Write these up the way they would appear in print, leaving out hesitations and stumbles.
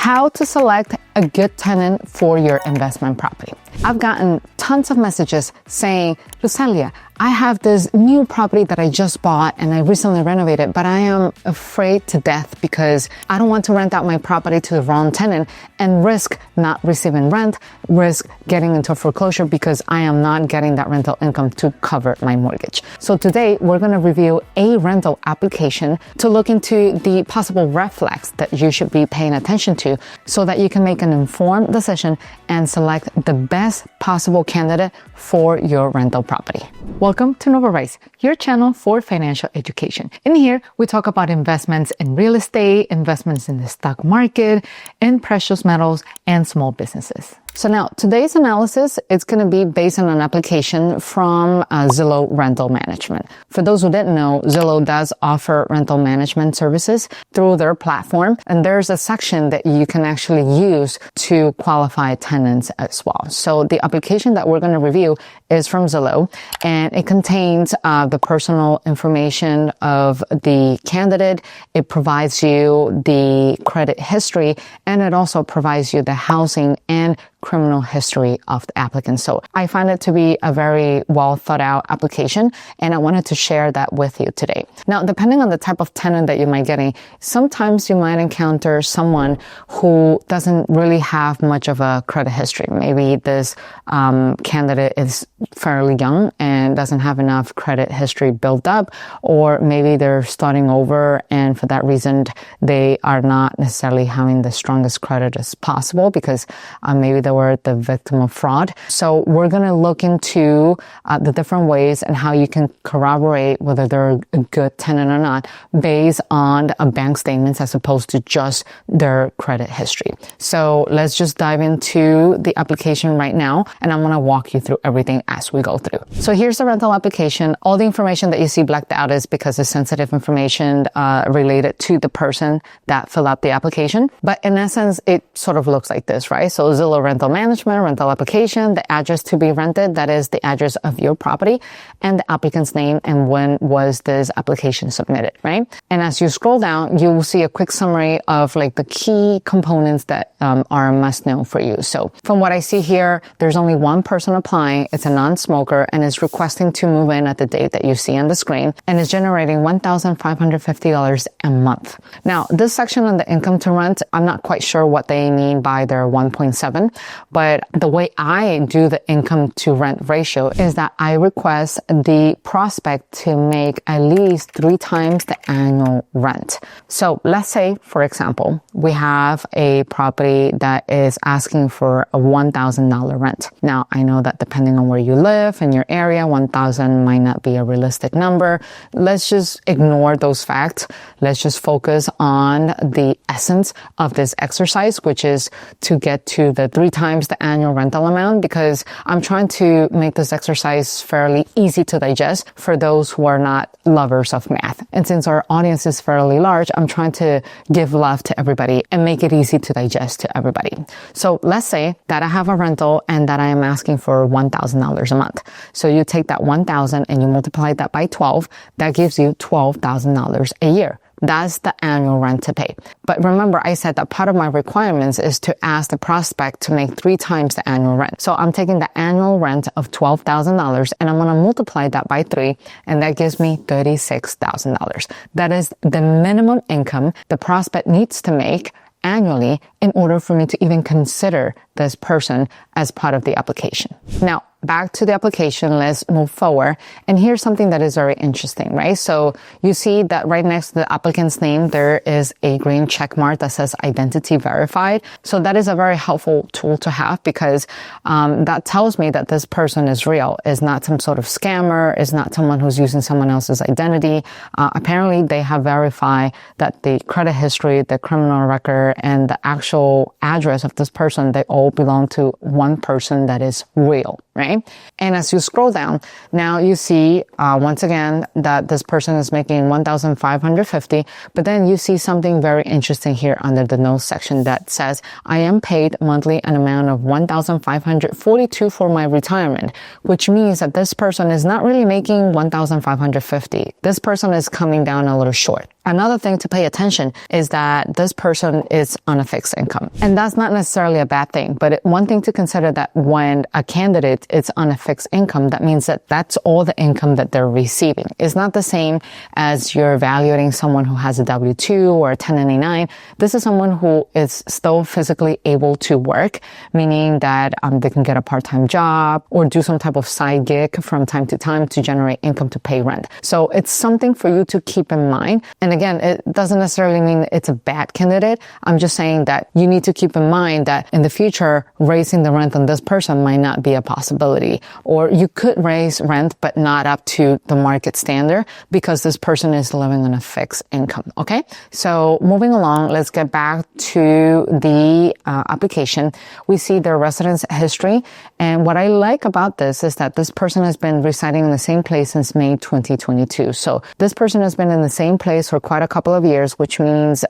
how to select a good tenant for your investment property. I've gotten tons of messages saying, Lucelia, I have this new property that I just bought and I recently renovated, but I am afraid to death because I don't want to rent out my property to the wrong tenant and risk not receiving rent, risk getting into foreclosure because I am not getting that rental income to cover my mortgage. So today we're going to review a rental application to look into the possible red flags that you should be paying attention to so that you can make an informed decision and select the best possible candidate for your rental property. Welcome to Nova Rise, your channel for financial education. In here, we talk about investments in real estate, investments in the stock market, in precious metals, and small businesses. So now, today's analysis, it's going to be based on an application from Zillow Rental Management. For those who didn't know, Zillow does offer rental management services through their platform, and there's a section that you can actually use to qualify tenants as well. So the application that we're going to review is from Zillow, and it contains the personal information of the candidate. It provides you the credit history, and it also provides you the housing and criminal history of the applicant. So I find it to be a very well thought out application, and I wanted to share that with you today. Now, depending on the type of tenant that you might get, sometimes you might encounter someone who doesn't really have much of a credit history. Maybe this candidate is fairly young and doesn't have enough credit history built up, or maybe they're starting over and for that reason they are not necessarily having the strongest credit as possible because maybe they were the victim of fraud. So we're going to look into the different ways and how you can corroborate whether they're a good tenant or not based on bank statements as opposed to just their credit history. So let's just dive into the application right now, and I'm going to walk you through everything as we go through. So here's the rental application. All the information that you see blacked out is because it's sensitive information related to the person that filled out the application. But in essence, it sort of looks like this, right? So Zillow Rental Management, rental application, the address to be rented, that is the address of your property, and the applicant's name and when was this application submitted, right? And as you scroll down, you will see a quick summary of like the key components that are a must know for you. So from what I see here, there's only one person applying. It's a non-smoker and is requesting to move in at the date that you see on the screen and is generating $1,550 a month. Now, this section on the income to rent, I'm not quite sure what they mean by their 1.7. But the way I do the income to rent ratio is that I request the prospect to make at least 3 times the annual rent. So let's say, for example, we have a property that is asking for a $1,000 rent. Now, I know that depending on where you live in your area, $1,000 might not be a realistic number. Let's just ignore those facts. Let's just focus on the essence of this exercise, which is to get to the 3 times the annual rental amount, because I'm trying to make this exercise fairly easy to digest for those who are not lovers of math. And since our audience is fairly large, I'm trying to give love to everybody and make it easy to digest to everybody. So let's say that I have a rental and that I am asking for $1,000 a month. So you take that $1,000 and you multiply that by 12, that gives you $12,000 a year. That's the annual rent to pay. But remember, I said that part of my requirements is to ask the prospect to make 3 times the annual rent. So I'm taking the annual rent of $12,000 and I'm going to multiply that by 3, and that gives me $36,000. That is the minimum income the prospect needs to make annually in order for me to even consider this person as part of the application. Now, back to the application, let's move forward. And here's something that is very interesting, right? So you see that right next to the applicant's name, there is a green check mark that says identity verified. So that is a very helpful tool to have because that tells me that this person is real, is not some sort of scammer, is not someone who's using someone else's identity. Apparently, they have verified that the credit history, the criminal record, and the actual address of this person, they all belong to one person that is real, right? And as you scroll down, now you see, once again, that this person is making $1,550, but then you see something very interesting here under the notes section that says, I am paid monthly an amount of $1,542 for my retirement, which means that this person is not really making $1,550. This person is coming down a little short. Another thing to pay attention is that this person is on a fixed income. And that's not necessarily a bad thing, but one thing to consider that when a candidate is on a fixed income, that means that that's all the income that they're receiving. It's not the same as you're evaluating someone who has a W-2 or a 1099. This is someone who is still physically able to work, meaning that they can get a part-time job or do some type of side gig from time to time to generate income to pay rent. So it's something for you to keep in mind. And again, it doesn't necessarily mean it's a bad candidate. I'm just saying that you need to keep in mind that in the future, raising the rent on this person might not be a possibility. Or you could raise rent, but not up to the market standard because this person is living on a fixed income. Okay. So moving along, let's get back to the application. We see their residence history. And what I like about this is that this person has been residing in the same place since May 2022. So this person has been in the same place for quite a couple of years, which means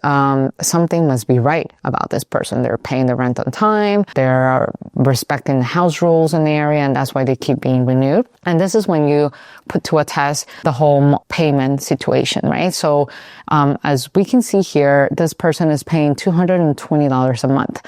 something must be right about this person. They're paying the rent on time. They're respecting the house rules in the area, and that's why they keep being renewed. And this is when you put to a test the whole payment situation, right? So as we can see here, this person is paying $220 a month.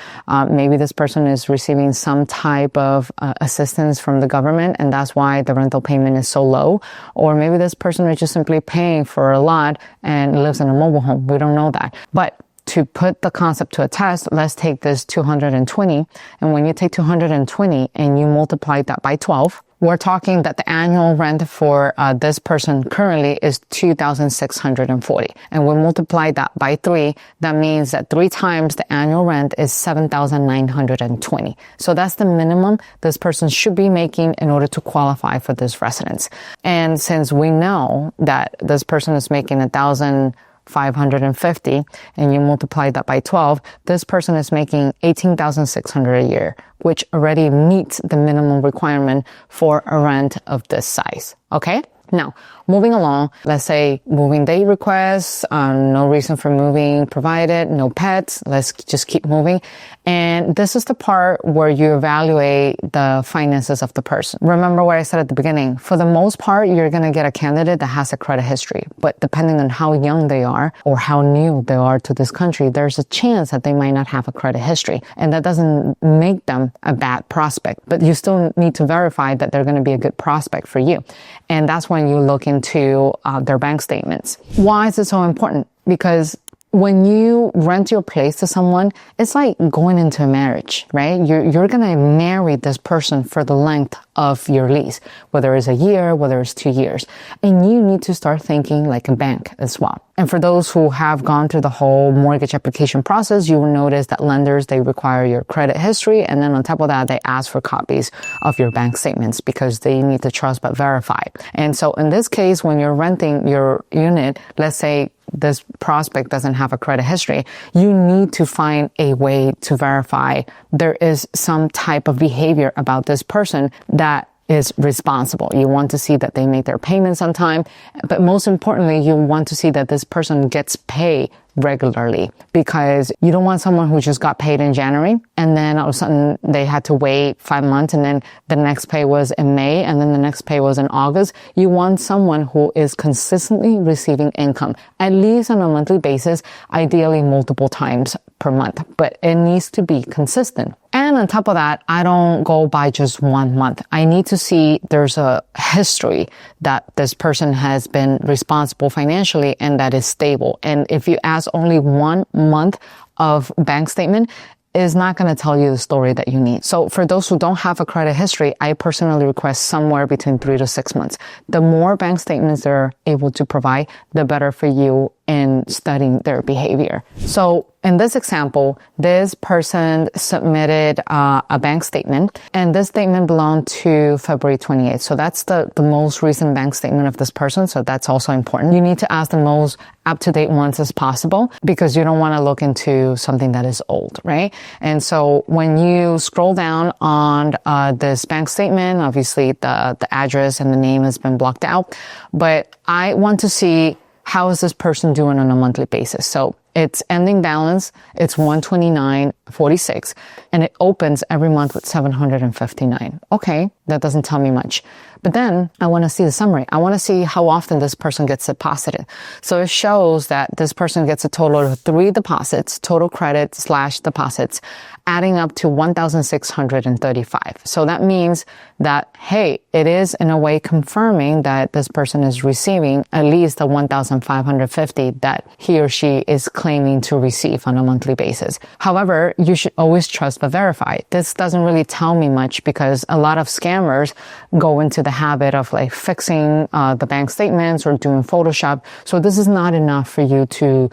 Maybe this person is receiving some type of assistance from the government, and that's why the rental payment is so low. Or maybe this person is just simply paying for a lot and lives in a mobile home. We don't know that. But to put the concept to a test, let's take this 220. And when you take 220 and you multiply that by 12, we're talking that the annual rent for this person currently is $2,640. And we multiply that by 3, that means that 3 times the annual rent is $7,920. So that's the minimum this person should be making in order to qualify for this residence. And since we know that this person is making $1,550 and you multiply that by 12, this person is making $18,600 a year, which already meets the minimum requirement for a rent of this size. Okay? Now, moving along, let's say moving day requests, no reason for moving provided, no pets. Let's just keep moving. And this is the part where you evaluate the finances of the person. Remember what I said at the beginning. For the most part, you're going to get a candidate that has a credit history. But depending on how young they are or how new they are to this country, there's a chance that they might not have a credit history. And that doesn't make them a bad prospect. But you still need to verify that they're going to be a good prospect for you. And that's when you look into their bank statements. Why is it so important? Because when you rent your place to someone, it's like going into a marriage, right? You're going to marry this person for the length of your lease, whether it's a year, whether it's 2 years. And you need to start thinking like a bank as well. And for those who have gone through the whole mortgage application process, you will notice that lenders, they require your credit history. And then on top of that, they ask for copies of your bank statements because they need to trust but verify. And so in this case, when you're renting your unit, let's say this prospect doesn't have a credit history, you need to find a way to verify there is some type of behavior about this person that is responsible. You want to see that they make their payments on time, but most importantly, you want to see that this person gets paid regularly, because you don't want someone who just got paid in January and then all of a sudden they had to wait 5 months and then the next pay was in May and then the next pay was in August. You want someone who is consistently receiving income, at least on a monthly basis, ideally multiple times per month, but it needs to be consistent. And on top of that, I don't go by just 1 month. I need to see there's a history that this person has been responsible financially and that is stable. And if you ask only 1 month of bank statement, is not going to tell you the story that you need. So for those who don't have a credit history, I personally request somewhere between 3 to 6 months. The more bank statements they're able to provide, the better for you in studying their behavior. So in this example, this person submitted a bank statement, and this statement belonged to February 28th. So that's the most recent bank statement of this person. So that's also important. You need to ask the most up-to-date ones as possible, because you don't want to look into something that is old, right? And so when you scroll down on this bank statement, obviously the address and the name has been blocked out, but I want to see how is this person doing on a monthly basis. So its ending balance, it's $129.46, and it opens every month with $759. Okay, that doesn't tell me much. But then I want to see the summary. I want to see how often this person gets deposited. So it shows that this person gets a total of 3 deposits, total credit / deposits, adding up to 1,635. So that means that, hey, it is in a way confirming that this person is receiving at least the 1,550 that he or she is claiming to receive on a monthly basis. However, you should always trust but verify. This doesn't really tell me much because a lot of scammers go into the habit of like fixing the bank statements or doing Photoshop. So this is not enough for you to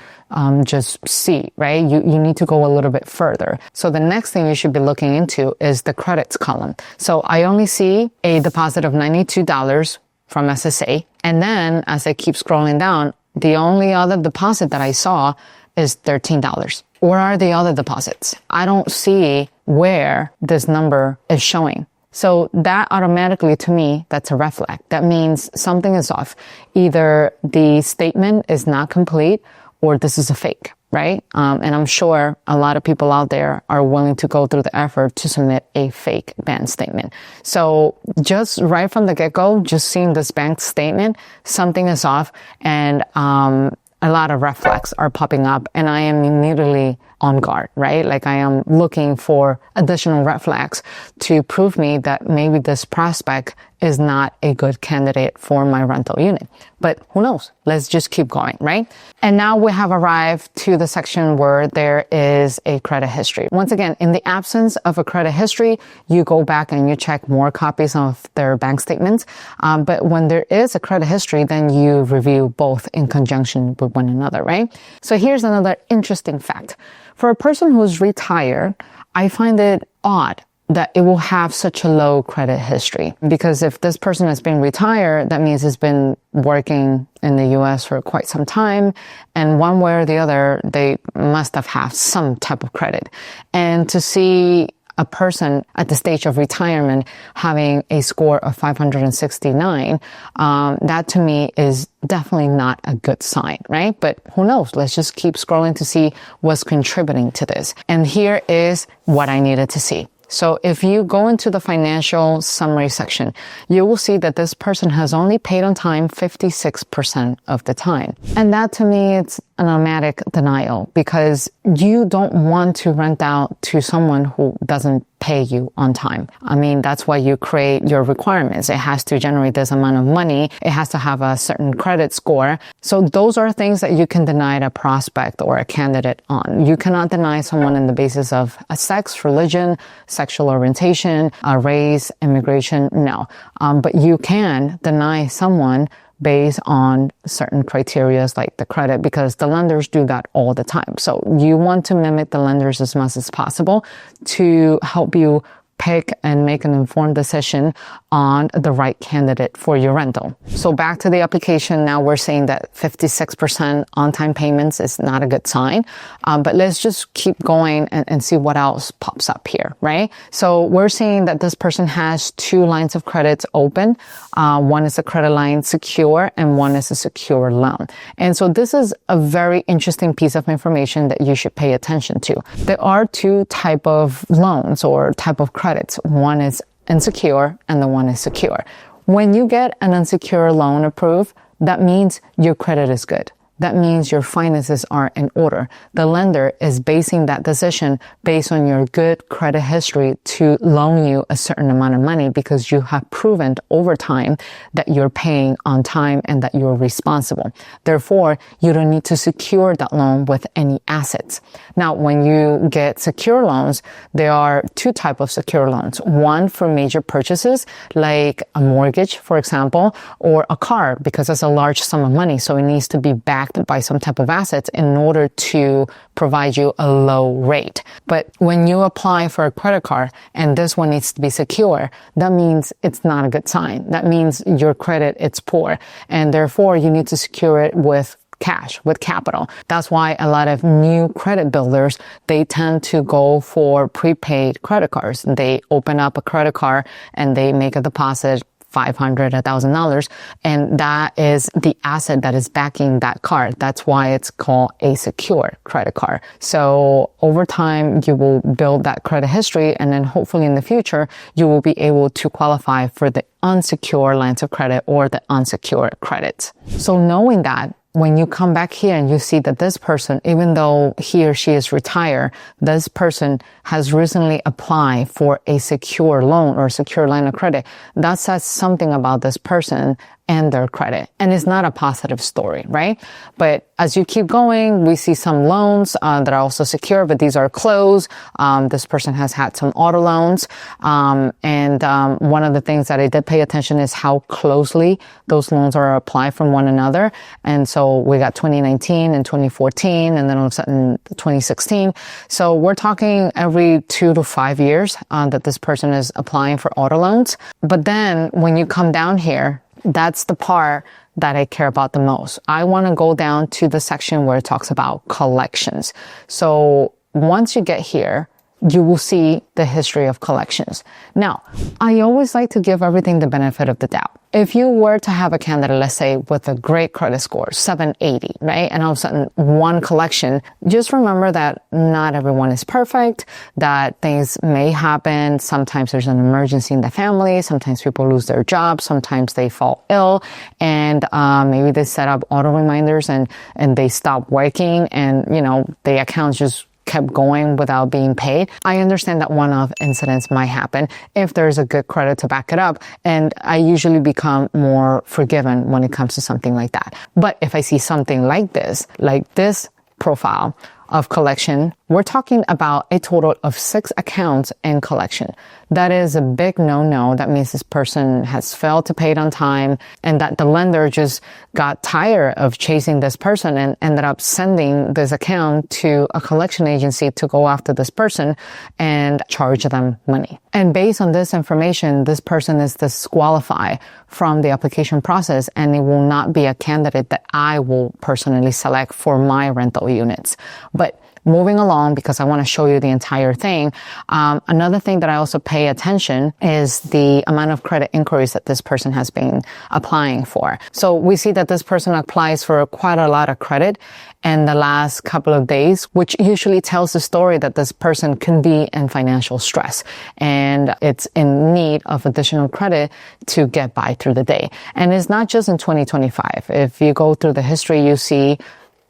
just see, right? You need to go a little bit further. So the next thing you should be looking into is the credits column. So I only see a deposit of $92 from SSA. And then as I keep scrolling down, the only other deposit that I saw is $13. Where are the other deposits? I don't see where this number is showing. So that automatically, to me, that's a red flag. That means something is off. Either the statement is not complete or this is a fake, right? And I'm sure a lot of people out there are willing to go through the effort to submit a fake bank statement. So just right from the get-go, just seeing this bank statement, something is off, and a lot of red flags are popping up, and I am immediately on guard, right? Like I am looking for additional red flags to prove me that maybe this prospect is not a good candidate for my rental unit. But who knows? Let's just keep going, right? And now we have arrived to the section where there is a credit history. Once again, in the absence of a credit history, you go back and you check more copies of their bank statements. But when there is a credit history, then you review both in conjunction with one another, right? So here's another interesting fact. For a person who's retired, I find it odd that it will have such a low credit history. Because if this person has been retired, that means it's been working in the US for quite some time. And one way or the other, they must have had some type of credit. And to see a person at the stage of retirement having a score of 569, that to me is definitely not a good sign, right? But who knows? Let's just keep scrolling to see what's contributing to this. And here is what I needed to see. So if you go into the financial summary section, you will see that this person has only paid on time 56% of the time. And that to me, it's an automatic denial because you don't want to rent out to someone who doesn't pay you on time. I mean, that's why you create your requirements. It has to generate this amount of money. It has to have a certain credit score. So those are things that you can deny a prospect or a candidate on. You cannot deny someone on the basis of a sex, religion, sexual orientation, race, immigration. No. But you can deny someone based on certain criteria like the credit, because the lenders do that all the time. So you want to mimic the lenders as much as possible to help you pick and make an informed decision on the right candidate for your rental. So back to the application, now we're saying that 56% on-time payments is not a good sign. But let's just keep going and see what else pops up here, right? So we're seeing that this person has 2 lines of credits open. One is a credit line secure and one is a secure loan. And so this is a very interesting piece of information that you should pay attention to. There are 2 type of loans or type of credits. One is insecure and the one is secure. When you get an unsecured loan approved, that means your credit is good. That means your finances are in order. The lender is basing that decision based on your good credit history to loan you a certain amount of money because you have proven over time that you're paying on time and that you're responsible. Therefore, you don't need to secure that loan with any assets. Now, when you get secure loans, there are 2 types of secure loans. One for major purchases, like a mortgage, for example, or a car, because it's a large sum of money, so it needs to be backed by some type of assets in order to provide you a low rate. But when you apply for a credit card and this one needs to be secure, that means it's not a good sign. That means your credit, it's poor. And therefore, you need to secure it with cash, with capital. That's why a lot of new credit builders, they tend to go for prepaid credit cards. They open up a credit card and they make a deposit $500, $1,000. And that is the asset that is backing that card. That's why it's called a secure credit card. So over time, you will build that credit history, and then hopefully in the future, you will be able to qualify for the unsecured lines of credit or the unsecured credits. So knowing that, when you come back here and you see that this person, even though he or she is retired, this person has recently applied for a secure loan or secure line of credit, that says something about this person and their credit. And it's not a positive story, right? But as you keep going, we see some loans that are also secure, but these are closed. This person has had some auto loans. And one of the things that I did pay attention is how closely those loans are applied from one another. And so we got 2019 and 2014, and then all of a sudden 2016. So we're talking every 2 to 5 years that this person is applying for auto loans. But then when you come down here, that's the part that I care about the most. I want to go down to the section where it talks about collections. So once you get here, you will see the history of collections. Now, I always like to give everything the benefit of the doubt. If you were to have a candidate, let's say, with a great credit score, 780, right? And all of a sudden, one collection, just remember that not everyone is perfect, that things may happen. Sometimes there's an emergency in the family. Sometimes people lose their jobs. Sometimes they fall ill. And maybe they set up auto reminders and they stop working, and, the accounts just kept going without being paid. I understand that one-off incidents might happen if there's a good credit to back it up. And I usually become more forgiving when it comes to something like that. But if I see something like this profile of collection, we're talking about a total of 6 accounts in collection. That is a big no-no. That means this person has failed to pay it on time, and that the lender just got tired of chasing this person and ended up sending this account to a collection agency to go after this person and charge them money. And based on this information, this person is disqualified from the application process, and it will not be a candidate that I will personally select for my rental units. But moving along, because I want to show you the entire thing, another thing that I also pay attention is the amount of credit inquiries that this person has been applying for. So we see that this person applies for quite a lot of credit in the last couple of days, which usually tells the story that this person can be in financial stress and it's in need of additional credit to get by through the day. And it's not just in 2025. If you go through the history, you see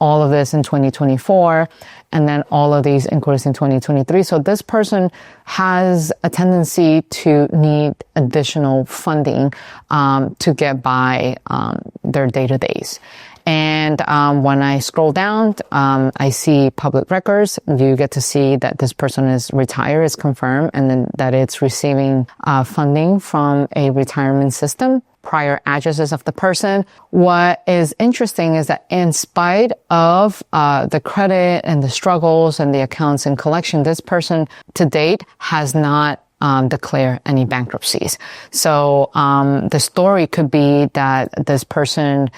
all of this in 2024, and then all of these inquiries in 2023. So this person has a tendency to need additional funding to get by their day-to-days. And when I scroll down, I see public records. You get to see that this person is retired, is confirmed, and then that it's receiving funding from a retirement system. Prior addresses of the person. What is interesting is that in spite of the credit and the struggles and the accounts in collection, this person to date has not declare any bankruptcies. So the story could be that this person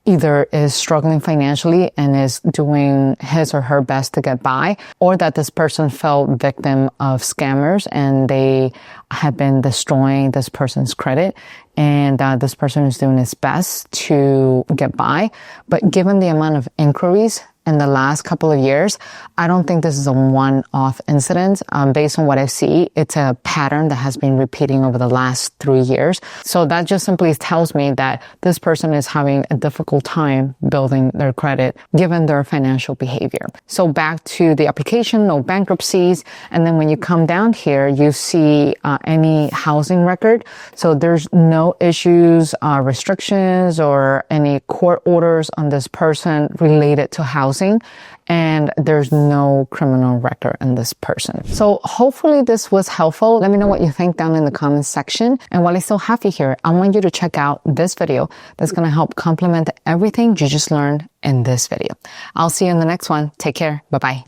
either is struggling financially and is doing his or her best to get by, or that this person fell victim of scammers and they have been destroying this person's credit, and this person is doing his best to get by. But given the amount of inquiries in the last couple of years, I don't think this is a one-off incident. Based on what I see, it's a pattern that has been repeating over the last 3 years. So that just simply tells me that this person is having a difficult time building their credit given their financial behavior. So back to the application, no bankruptcies. And then when you come down here, you see any housing record. So there's no issues, restrictions, or any court orders on this person related to housing. And there's no criminal record in this person. So hopefully this was helpful. Let me know what you think down in the comments section. And while I still have you here, I want you to check out this video that's going to help complement everything you just learned in this video. I'll see you in the next one. Take care. Bye-bye.